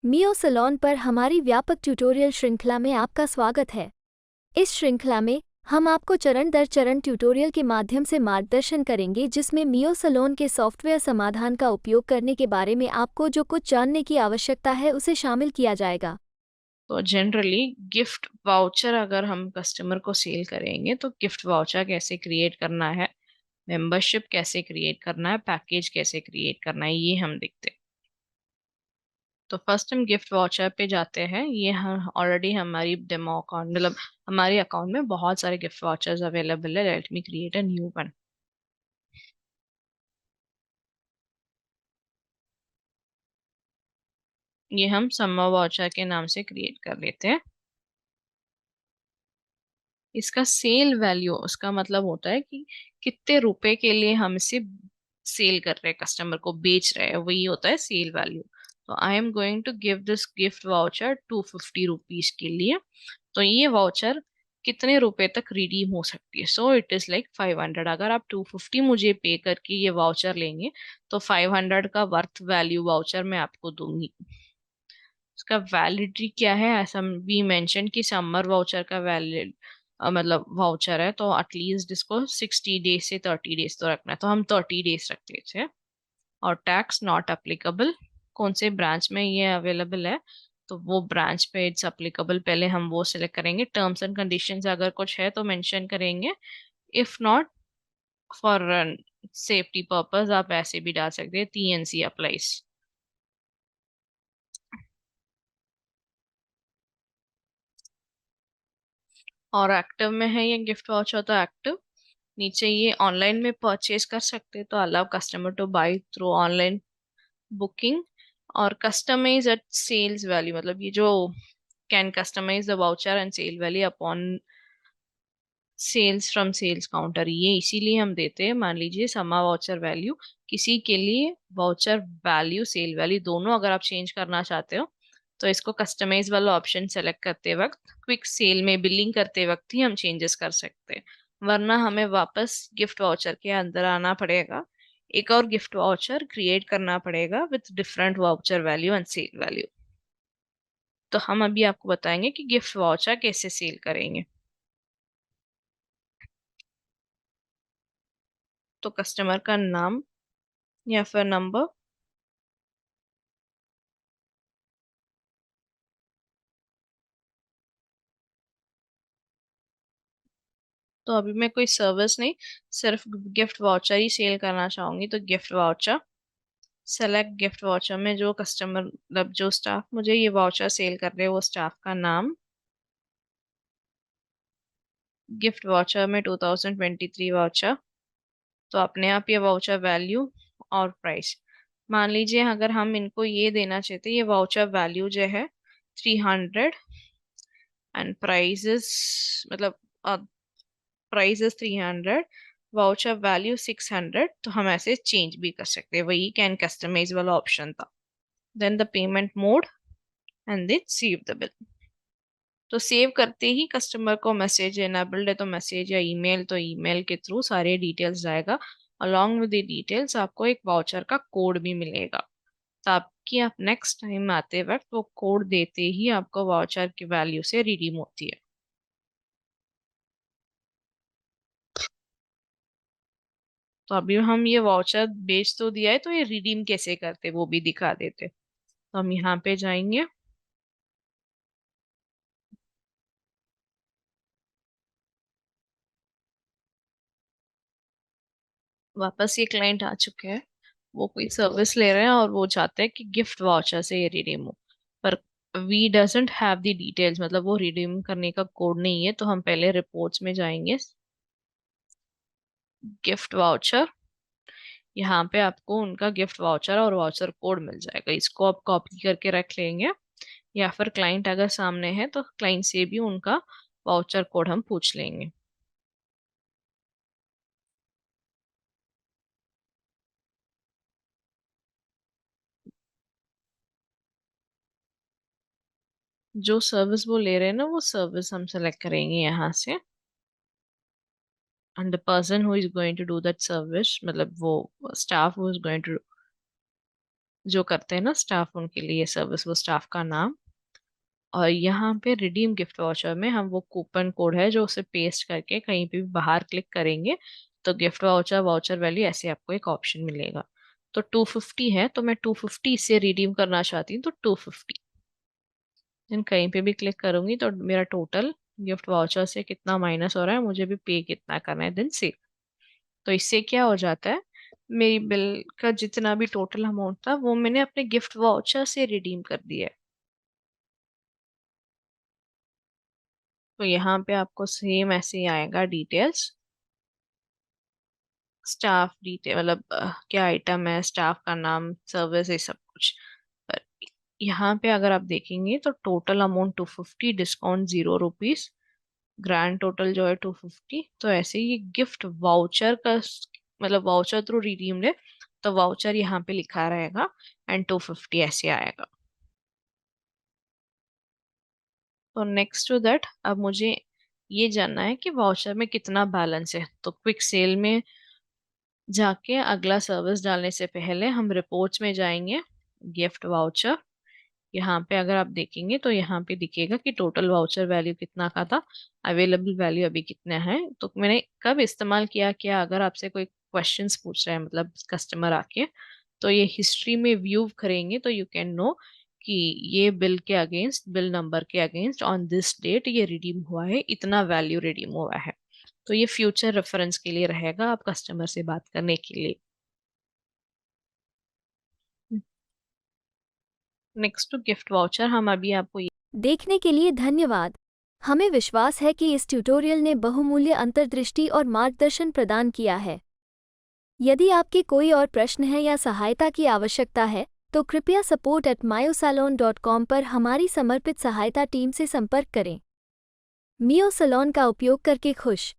मियो salon पर हमारी व्यापक ट्यूटोरियल श्रृंखला में आपका स्वागत है। इस श्रृंखला में हम आपको चरण दर चरण ट्यूटोरियल के माध्यम से मार्गदर्शन करेंगे जिसमें मियो सलोन के सॉफ्टवेयर समाधान का उपयोग करने के बारे में आपको जो कुछ जानने की आवश्यकता है उसे शामिल किया जाएगा। तो जनरली गिफ्ट वाउचर अगर हम कस्टमर को सेल करेंगे तो गिफ्ट वाउचर कैसे क्रिएट करना है, मेंबरशिप कैसे क्रिएट करना है, पैकेज कैसे क्रिएट करना है, ये हम देखते हैं। तो फर्स्ट हम गिफ्ट वाउचर पे जाते हैं। ये हम ऑलरेडी हमारी डेमो अकाउंट मतलब हमारे अकाउंट में बहुत सारे गिफ्ट वाउचर्स अवेलेबल है। Let me create a new one. ये हम समर वाउचर के नाम से क्रिएट कर लेते हैं। इसका सेल वैल्यू, उसका मतलब होता है कि कितने रुपए के लिए हम इसे सेल कर रहे हैं, कस्टमर को बेच रहे हैं, वही होता है सेल वैल्यू। तो I am going to give this gift voucher 250 rupees के लिए। तो ये वाउचर कितने रुपए तक रिडीम हो सकती है? So it is like 500। अगर आप 250 मुझे पे करके ये वाउचर लेंगे तो 500 का वर्थ वैल्यू वाउचर मैं आपको दूंगी। उसका वैलिडिटी क्या है? ऐसा भी मेंशन कि समर वाउचर का वैलिड मतलब वाउचर है तो एटलीस्ट इसको 60 डेज से 30 डेज तो रखना है, तो हम 30 डेज रख लेते हैं। और टैक्स नॉट अप्लीकेबल। कौन से ब्रांच में ये अवेलेबल है तो वो ब्रांच पे इट्स अप्लीकेबल, पहले हम वो सिलेक्ट करेंगे। टर्म्स एंड कंडीशंस अगर कुछ है तो मेंशन करेंगे। If not, for safety purpose आप ऐसे भी डाल सकते हैं, TNC अप्लाइज। और एक्टिव में है ये गिफ्ट वाउचर तो एक्टिव। नीचे ये ऑनलाइन में परचेज कर सकते हैं तो allow customer to buy through online booking. और कस्टमाइज एट सेल्स वैल्यू, मतलब ये जो can customise the voucher and sale value upon sales from sales counter, ये इसीलिए हम देते हैं। मान लीजिए समा वाउचर वैल्यू, किसी के लिए वाउचर वैल्यू सेल वैल्यू दोनों अगर आप चेंज करना चाहते हो तो इसको कस्टमाइज वाला ऑप्शन सेलेक्ट करते वक्त, क्विक सेल में बिलिंग करते वक्त ही हम चेंजेस कर सकते हैं। वरना हमें वापस गिफ्ट वाउचर के अंदर आना पड़ेगा, एक और गिफ्ट वाउचर क्रिएट करना पड़ेगा with different voucher value and sale value. तो हम अभी आपको बताएंगे कि गिफ्ट वाउचर कैसे सेल करेंगे। तो कस्टमर का नाम या फिर नंबर, तो अभी मैं कोई सर्विस नहीं, सिर्फ गिफ्ट वाउचर ही सेल करना चाहूंगी। तो gift voucher, select gift voucher में जो कस्टमर मतलब जो स्टाफ मुझे ये वाउचर सेल कर रहे हैं वो स्टाफ का नाम। गिफ्ट वाउचर में 2023 वाउचर। तो अपने आप ये वाउचर वैल्यू और प्राइस। मान लीजिए अगर हम इनको ये देना चाहते, ये वाउचर वैल्यू जो है 300 एंड प्राइजेस मतलब प्राइस इज 300, वाउचर वैल्यू 600, तो हम ऐसे चेंज भी कर सकते हैं, वही कैन कस्टमाइज वाला ऑप्शन था। Then the payment mode and then save the bill. तो सेव करते ही कस्टमर को मैसेज एनेबल्ड है तो मैसेज, या ईमेल तो ईमेल के थ्रू सारे डिटेल्स जाएगा। अलॉन्ग विद द डिटेल्स आपको एक वाउचर का कोड भी मिलेगा, ताकि आप नेक्स्ट टाइम आते वक्त वो कोड देते ही आपको वाउचर की वैल्यू से रिडीम होती है। तो अभी हम ये वाउचर बेच तो दिया है तो ये रिडीम कैसे करते वो भी दिखा देते। तो हम यहाँ पे जाएंगे। वापस ये क्लाइंट आ चुके हैं, वो कोई सर्विस ले रहे हैं और वो चाहते हैं कि गिफ्ट वाउचर से ये रिडीम हो, पर we doesn't have the details, मतलब वो रिडीम करने का कोड नहीं है। तो हम पहले रिपोर्ट्स में जाएंगे, गिफ्ट वाउचर, यहाँ पे आपको उनका गिफ्ट वाउचर और वाउचर कोड मिल जाएगा, इसको आप कॉपी करके रख लेंगे। या फिर क्लाइंट अगर सामने है तो क्लाइंट से भी उनका वाउचर कोड हम पूछ लेंगे। जो सर्विस वो ले रहे हैं ना वो सर्विस हम सेलेक्ट करेंगे यहाँ से। And the person who is going to do that service, मतलब वो staff who is going to जो करते हैं ना स्टाफ, उनके लिए सर्विस, वो स्टाफ का नाम। और यहाँ पे रिडीम गिफ्ट वाउचर में हम वो कूपन कोड है जो उसे पेस्ट करके कहीं पे भी बाहर क्लिक करेंगे तो गिफ्ट वाउचर, वाउचर वैल्यू ऐसे आपको एक ऑप्शन मिलेगा। तो 250 है तो मैं 250 से रिडीम करना चाहती हूँ, तो 250 देन कहीं पे भी क्लिक करूंगी तो मेरा टोटल गिफ्ट वाउचर से कितना माइनस हो रहा है, मुझे भी पे कितना करना है, देन सेव। तो इससे क्या हो जाता है, मेरी बिल का जितना भी टोटल अमाउंट था वो मैंने अपने गिफ्ट वाउचर से रिडीम कर दिया है। तो यहाँ पे आपको सेम ऐसे ही आएगा डिटेल्स, स्टाफ डिटेल, मतलब क्या आइटम है, स्टाफ का नाम, सर्विस, ये सब कुछ। पर यहाँ पे अगर आप देखेंगे तो total amount 250, discount 0 rupees, grand total जो है 250। तो ऐसे ही गिफ्ट वाउचर का मतलब वाउचर थ्रू रिडीम्ड है तो वाउचर यहाँ पे लिखा रहेगा एंड 250 ऐसे आएगा। तो नेक्स्ट टू दैट अब मुझे ये जानना है कि वाउचर में कितना बैलेंस है। तो क्विक सेल में जाके अगला सर्विस डालने से पहले हम रिपोर्ट्स में जाएंगे, गिफ्ट वाउचर। यहाँ पे अगर आप देखेंगे तो यहाँ पे दिखेगा कि टोटल वाउचर वैल्यू कितना का था, अवेलेबल वैल्यू अभी कितना है, तो मैंने कब इस्तेमाल किया क्या। अगर आपसे कोई क्वेश्चंस पूछ रहे हैं मतलब कस्टमर आके, तो ये हिस्ट्री में व्यू करेंगे तो यू कैन नो कि ये बिल के अगेंस्ट, बिल नंबर के अगेंस्ट ऑन दिस डेट ये रिडीम हुआ है, इतना वैल्यू रिडीम हुआ है। तो ये फ्यूचर रेफरेंस के लिए रहेगा आप कस्टमर से बात करने के लिए। नेक्स्ट टू गिफ्ट वाउचर, हम अभी आपको देखने के लिए धन्यवाद। हमें विश्वास है कि इस ट्यूटोरियल ने बहुमूल्य अंतर्दृष्टि और मार्गदर्शन प्रदान किया है। यदि आपके कोई और प्रश्न है या सहायता की आवश्यकता है तो कृपया support@myosalon.com पर हमारी समर्पित सहायता टीम से संपर्क करें। मियो सलोन का उपयोग करके खुश